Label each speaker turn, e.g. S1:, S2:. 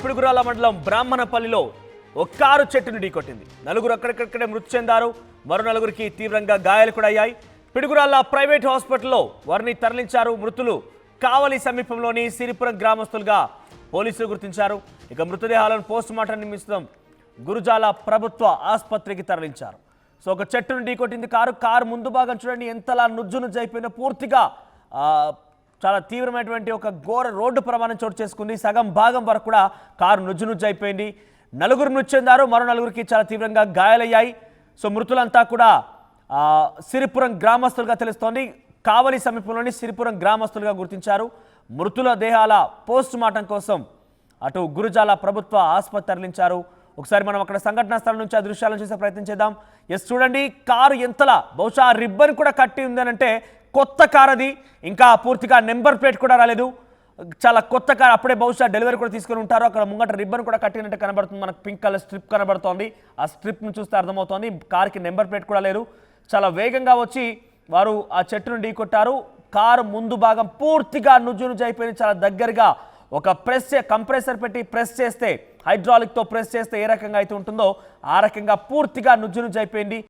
S1: పిడుగురాల మండలం బ్రాహ్మణపల్లిలో ఒక కారు చెట్టును ఢీకొట్టింది. నలుగురు అక్కడికక్కడే మృతి చెందారు. మరో నలుగురికి తీవ్రంగా గాయాలు కూడా అయ్యాయి. పిడుగురాల ప్రైవేట్ హాస్పిటల్లో వారిని తరలించారు. మృతులు కావలి సమీపంలోని సిరిపురం గ్రామస్తులుగా పోలీసులు గుర్తించారు. ఇక మృతదేహాలను పోస్టుమార్టం నిమిత్తం గురుజాల ప్రభుత్వ ఆసుపత్రికి తరలించారు. సో ఒక చెట్టును ఢీకొట్టింది కారు ముందు భాగం చూడండి ఎంతలా నుజ్జునుజ్జైపోయినా పూర్తిగా చాలా తీవ్రమైనటువంటి ఒక ఘోర రోడ్డు ప్రమాదం చోటు చేసుకుంది. సగం భాగం వరకు కూడా కారు నుజ్జునుజ్జైపోయింది. నలుగురు మృతి చెందారు. మరో నలుగురికి చాలా తీవ్రంగా గాయాలయ్యాయి. సో మృతులంతా కూడా సిరిపురం గ్రామస్తులుగా తెలుస్తోంది. కావలి సమీపంలోని సిరిపురం గ్రామస్తులుగా గుర్తించారు. మృతుల దేహాల పోస్ట్ మార్టం కోసం అటు గురుజాల ప్రభుత్వ ఆసుపత్రి తరలించారు. ఒకసారి మనం అక్కడ సంఘటనా స్థలం నుంచి ఆ దృశ్యాలను చూసే ప్రయత్నం చేద్దాం. చూడండి కారు ఎంతలా బహుశా రిబ్బన్ కూడా కట్టి ఉందనంటే కొత్త కార్ అది. ఇంకా పూర్తిగా నెంబర్ ప్లేట్ కూడా రాలేదు. చాలా కొత్త కార్. అప్పుడే బహుశా డెలివరీ కూడా తీసుకొని ఉంటారు. అక్కడ ముంగట రిబ్బన్ కూడా కట్టినట్టు కనబడుతుంది. మనకు పింక్ కలర్ స్ట్రిప్ కనబడుతోంది. ఆ స్ట్రిప్ను చూస్తే అర్థమవుతోంది కార్కి నెంబర్ ప్లేట్ కూడా లేదు. చాలా వేగంగా వచ్చి వారు ఆ చెట్టును ఢీకొట్టారు. కారు ముందు భాగం పూర్తిగా నుజ్జునుజ్జైపోయింది. చాలా దగ్గరగా ఒక కంప్రెసర్ పెట్టి ప్రెస్ చేస్తే హైడ్రాలిక్తో ప్రెస్ చేస్తే ఏ రకంగా అయితే ఉంటుందో ఆ రకంగా పూర్తిగా నుజ్జునుజ్జైపోయింది.